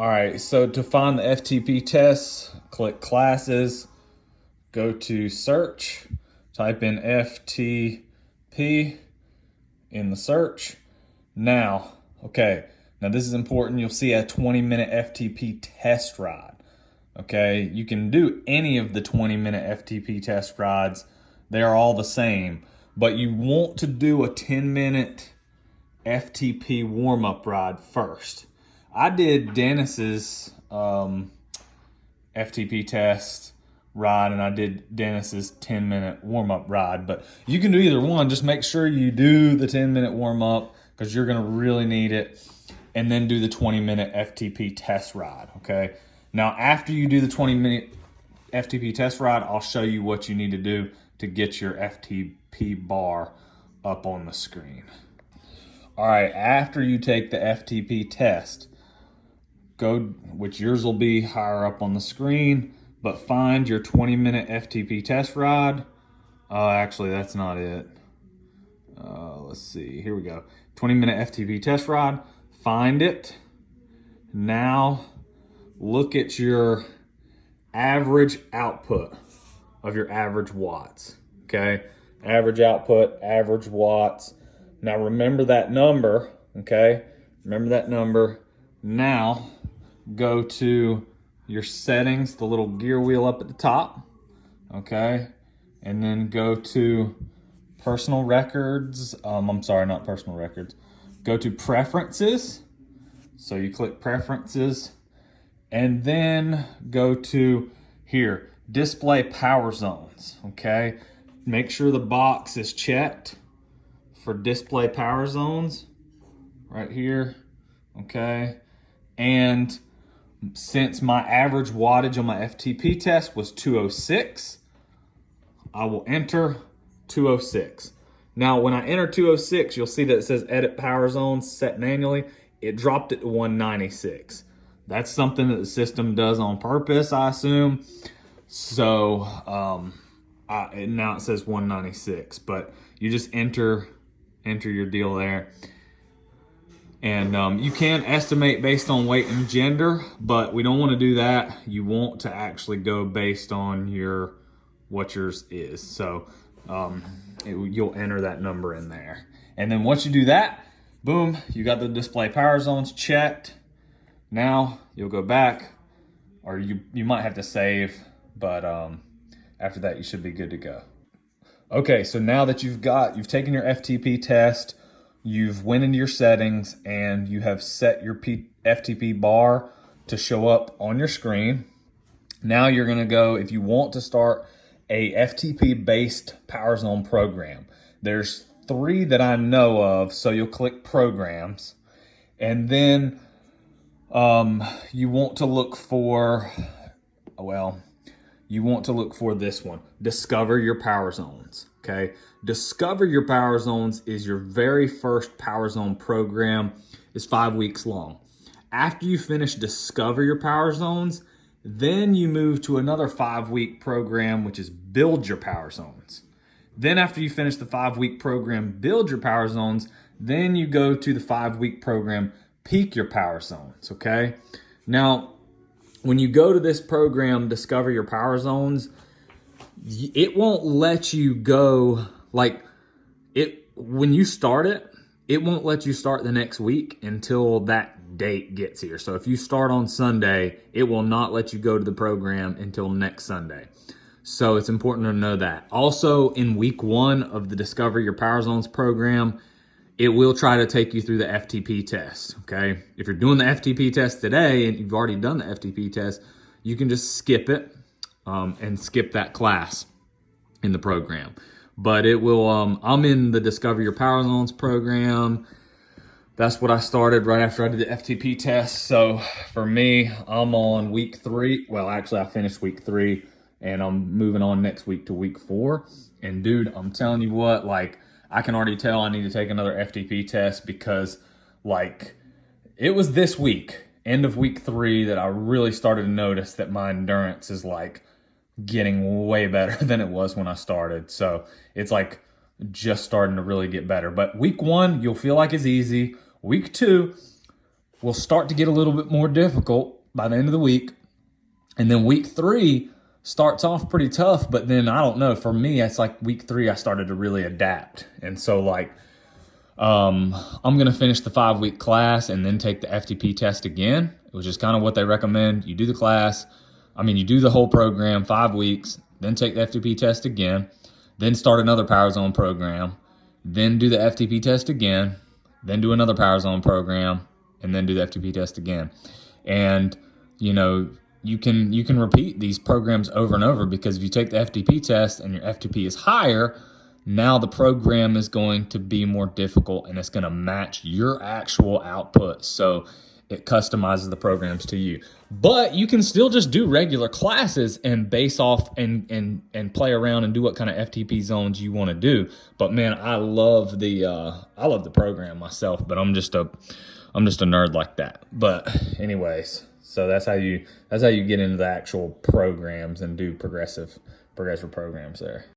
All right, so to find the FTP tests, click classes, go to search, type in FTP in the search. Now this is important. You'll see a 20-minute FTP test ride. Okay, you can do any of the 20-minute FTP test rides. They are all the same, but you want to do a 10-minute FTP warm-up ride first. I did Dennis's FTP test ride, and I did Dennis's 10-minute warm-up ride, but you can do either one. Just make sure you do the 10-minute warm-up because you're gonna really need it, and then do the 20-minute FTP test ride, okay? Now, after you do the 20-minute FTP test ride, I'll show you what you need to do to get your FTP bar up on the screen. All right, after you take the FTP test, which yours will be higher up on the screen, but find your 20-minute FTP test ride. Actually, that's not it. Let's see, here we go. 20-minute FTP test ride, find it. Now, look at your average output of your average watts, okay? Average output, average watts. Now remember that number, okay? Remember that number. Now go to your settings, the little gear wheel up at the top, okay? And then go to personal records. I'm sorry, not personal records. Go to preferences. So you click preferences, and then go to here, display power zones, okay? Make sure the box is checked for display power zones right here, okay? And since my average wattage on my FTP test was 206, I will enter 206. Now, when I enter 206, you'll see that it says edit power zones set manually. It dropped it to 196. That's something that the system does on purpose, I assume. So now it says 196, but you just enter your deal there. And you can estimate based on weight and gender, but we don't want to do that. You want to actually go based on what yours is. So you'll enter that number in there. And then once you do that, boom, you got the display power zones checked. Now you'll go back, or you might have to save, but after that you should be good to go. Okay, so now that you've taken your FTP test, you've went into your settings, and you have set your FTP bar to show up on your screen. Now you're gonna go, if you want to start a FTP-based power zone program, there's 3 that I know of, so you'll click programs, and then you want to look for this one, discover your power zones, okay? Discover your power zones is your very first power zone program. It's 5 weeks long. After you finish discover your power zones, then you move to another 5-week program, which is build your power zones. Then after you finish the 5-week program, build your power zones, then you go to the 5-week program, peak your power zones, okay? Now, when you go to this program, discover your power zones, it won't let you go, when you start it, it won't let you start the next week until that date gets here. So if you start on Sunday, it will not let you go to the program until next Sunday. So it's important to know that. Also, in week 1 of the Discover Your Power Zones program, it will try to take you through the FTP test, okay? If you're doing the FTP test today and you've already done the FTP test, you can just skip it and skip that class in the program. But it will, I'm in the Discover Your Power Zones program. That's what I started right after I did the FTP test. So for me, I'm on week 3. Well, actually I finished week 3 and I'm moving on next week to week 4. And dude, I'm telling you what, I can already tell I need to take another FTP test because it was this week, end of week 3, that I really started to notice that my endurance is getting way better than it was when I started. So it's just starting to really get better. But week 1, you'll feel like it's easy. Week 2, will start to get a little bit more difficult by the end of the week. And then week 3 starts off pretty tough, but then I don't know, for me, it's like week 3, I started to really adapt. And so like, I'm going to finish the 5-week class and then take the FTP test again, which is kind of what they recommend. You do the class, you do the whole program, 5 weeks, then take the FTP test again, then start another Power Zone program, then do the FTP test again, then do another Power Zone program, and then do the FTP test again. And, you can repeat these programs over and over, because if you take the FTP test and your FTP is higher, now the program is going to be more difficult and it's going to match your actual output. So it customizes the programs to you. But you can still just do regular classes and base off and play around and do what kind of FTP zones you want to do. But man, I love the program myself, but I'm just a nerd like that. But anyways, so that's how you get into the actual programs and do progressive programs there.